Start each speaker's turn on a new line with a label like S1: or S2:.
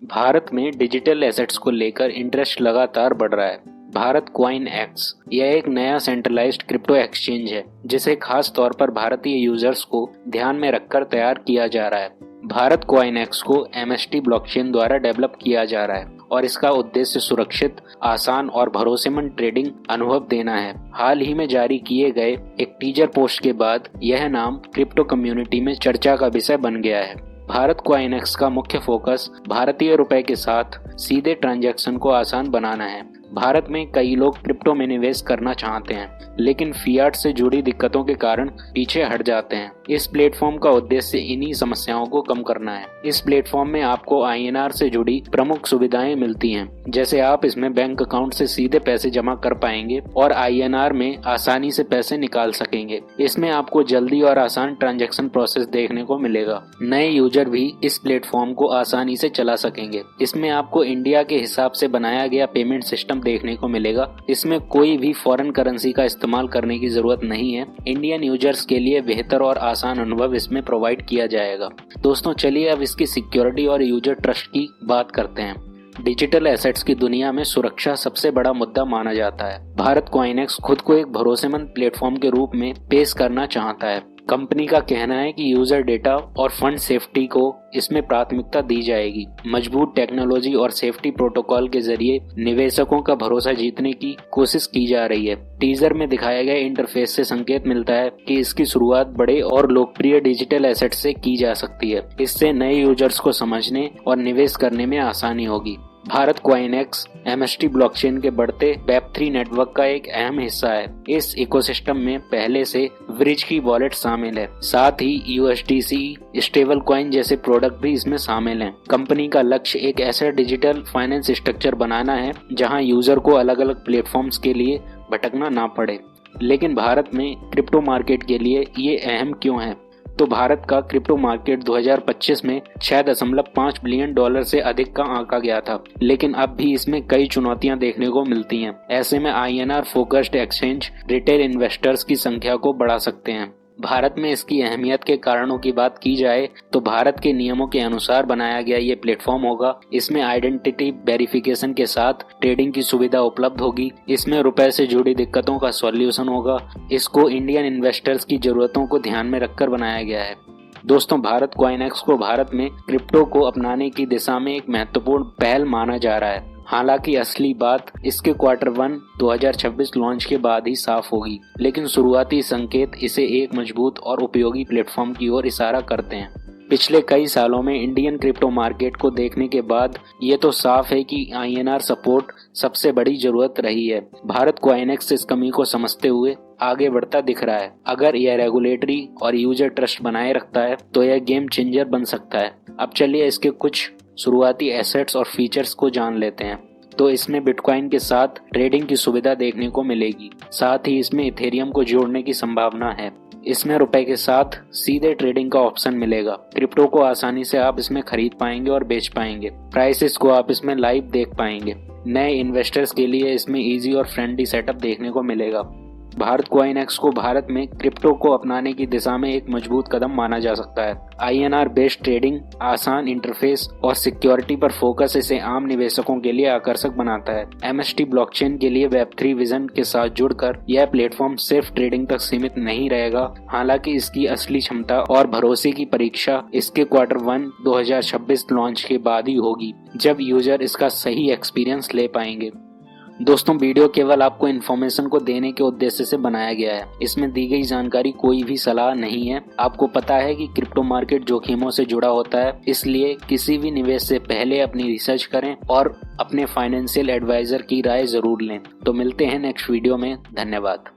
S1: भारत में digital assets को लेकर इंटरेस्ट लगातार बढ़ रहा है। भारत क्वाइन एक्स यह एक नया सेंट्रलाइज्ड क्रिप्टो एक्सचेंज है जिसे खास तौर पर भारतीय यूजर्स को ध्यान में रखकर तैयार किया जा रहा है। भारत क्वाइन एक्स को MST ब्लॉकचेन द्वारा डेवलप किया जा रहा है और इसका उद्देश्य सुरक्षित, आसान और भरोसेमंद ट्रेडिंग अनुभव देना है। हाल ही में जारी किए गए एक टीजर पोस्ट के बाद यह नाम क्रिप्टो कम्युनिटी में चर्चा का विषय बन गया है। भारत क्वाइन एक्स का मुख्य फोकस भारतीय रुपए के साथ सीधे ट्रांजैक्शन को आसान बनाना है। भारत में कई लोग क्रिप्टो में निवेश करना चाहते हैं लेकिन फियाट से जुड़ी दिक्कतों के कारण पीछे हट जाते हैं। इस प्लेटफॉर्म का उद्देश्य इन्हीं समस्याओं को कम करना है। इस प्लेटफॉर्म में आपको INR से जुड़ी प्रमुख सुविधाएं मिलती हैं, जैसे आप इसमें बैंक अकाउंट से सीधे पैसे जमा कर पाएंगे और INR में आसानी से पैसे निकाल सकेंगे। इसमें आपको जल्दी और आसान ट्रांजैक्शन प्रोसेस देखने को मिलेगा। नए यूजर भी इस प्लेटफॉर्म को आसानी से चला सकेंगे। इसमें आपको इंडिया के हिसाब से बनाया गया पेमेंट सिस्टम देखने को मिलेगा। इसमें कोई भी फॉरेन करेंसी का इस्तेमाल करने की जरूरत नहीं है। इंडियन यूजर्स के लिए बेहतर और आसान अनुभव इसमें प्रोवाइड किया जाएगा। दोस्तों चलिए अब इसकी सिक्योरिटी और यूजर ट्रस्ट की बात करते हैं। डिजिटल एसेट्स की दुनिया में सुरक्षा सबसे बड़ा मुद्दा माना जाता है। भारत क्वाइन एक्स खुद को एक भरोसेमंद प्लेटफॉर्म के रूप में पेश करना चाहता है। कंपनी का कहना है कि यूजर डेटा और फंड सेफ्टी को इसमें प्राथमिकता दी जाएगी। मजबूत टेक्नोलॉजी और सेफ्टी प्रोटोकॉल के जरिए निवेशकों का भरोसा जीतने की कोशिश की जा रही है। टीजर में दिखाया गया इंटरफेस से संकेत मिलता है कि इसकी शुरुआत बड़े और लोकप्रिय डिजिटल एसेट से की जा सकती है। इससे नए यूजर्स को समझने और निवेश करने में आसानी होगी। Bharat coin x MST blockchain के बढ़ते Web3 नेटवर्क का एक अहम हिस्सा है। इस इकोसिस्टम में पहले से ब्रिज की वॉलेट शामिल है, साथ ही USDC स्टेबल कॉइन जैसे प्रोडक्ट भी इसमें शामिल हैं। कंपनी का लक्ष्य एक ऐसा डिजिटल फाइनेंस स्ट्रक्चर बनाना है जहां यूजर को अलग अलग प्लेटफॉर्म्स के लिए भटकना ना पड़े। लेकिन भारत में क्रिप्टो मार्केट के लिए ये अहम क्यों है? तो भारत का क्रिप्टो मार्केट 2025 में $6.5 बिलियन से अधिक का आंका गया था, लेकिन अब भी इसमें कई चुनौतियां देखने को मिलती हैं। ऐसे में INR focused exchange retail investors की संख्या को बढ़ा सकते हैं। भारत में इसकी अहमियत के कारणों की बात की जाए तो भारत के नियमों के अनुसार बनाया गया ये प्लेटफॉर्म होगा। इसमें आइडेंटिटी वेरिफिकेशन के साथ ट्रेडिंग की सुविधा उपलब्ध होगी। इसमें रुपए से जुड़ी दिक्कतों का सॉल्यूशन होगा। इसको इंडियन इन्वेस्टर्स की जरूरतों को ध्यान में रखकर बनाया गया है। दोस्तों भारत क्वाइन एक्स को भारत में क्रिप्टो को अपनाने की दिशा में एक महत्वपूर्ण पहल माना जा रहा है। हालांकि असली बात इसके Q1 2026 लॉन्च के बाद ही साफ होगी, लेकिन शुरुआती संकेत इसे एक मजबूत और उपयोगी प्लेटफॉर्म की ओर इशारा करते हैं। पिछले कई सालों में इंडियन क्रिप्टो मार्केट को देखने के बाद ये तो साफ है कि INR सपोर्ट सबसे बड़ी जरूरत रही है। भारत क्वाइन एक्स इस कमी को समझते हुए आगे बढ़ता दिख रहा है। अगर यह रेगुलेटरी और यूजर ट्रस्ट बनाए रखता है तो यह गेम चेंजर बन सकता है। अब चलिए इसके कुछ शुरुआती एसेट्स और फीचर्स को जान लेते हैं। तो इसमें बिटकॉइन के साथ ट्रेडिंग की सुविधा देखने को मिलेगी, साथ ही इसमें इथेरियम को जोड़ने की संभावना है। इसमें रुपए के साथ सीधे ट्रेडिंग का ऑप्शन मिलेगा। क्रिप्टो को आसानी से आप इसमें खरीद पाएंगे और बेच पाएंगे। प्राइसेस को आप इसमें लाइव देख पाएंगे। नए इन्वेस्टर्स के लिए इसमें इजी और फ्रेंडली सेटअप देखने को मिलेगा। भारत क्वाइन एक्स को भारत में क्रिप्टो को अपनाने की दिशा में एक मजबूत कदम माना जा सकता है। INR बेस्ड ट्रेडिंग, आसान इंटरफेस और सिक्योरिटी पर फोकस इसे आम निवेशकों के लिए आकर्षक बनाता है। MST ब्लॉकचेन के लिए Web3 विजन के साथ जुड़कर यह प्लेटफॉर्म सिर्फ ट्रेडिंग तक सीमित नहीं रहेगा। हालांकि इसकी असली क्षमता और भरोसे की परीक्षा इसके Q1 2026 लॉन्च के बाद ही होगी, जब यूजर इसका सही एक्सपीरियंस ले पाएंगे। दोस्तों वीडियो केवल आपको इन्फॉर्मेशन को देने के उद्देश्य से बनाया गया है। इसमें दी गई जानकारी कोई भी सलाह नहीं है। आपको पता है कि क्रिप्टो मार्केट जोखिमों से जुड़ा होता है, इसलिए किसी भी निवेश से पहले अपनी रिसर्च करें और अपने फाइनेंशियल एडवाइजर की राय जरूर लें। तो मिलते हैं नेक्स्ट वीडियो में। धन्यवाद।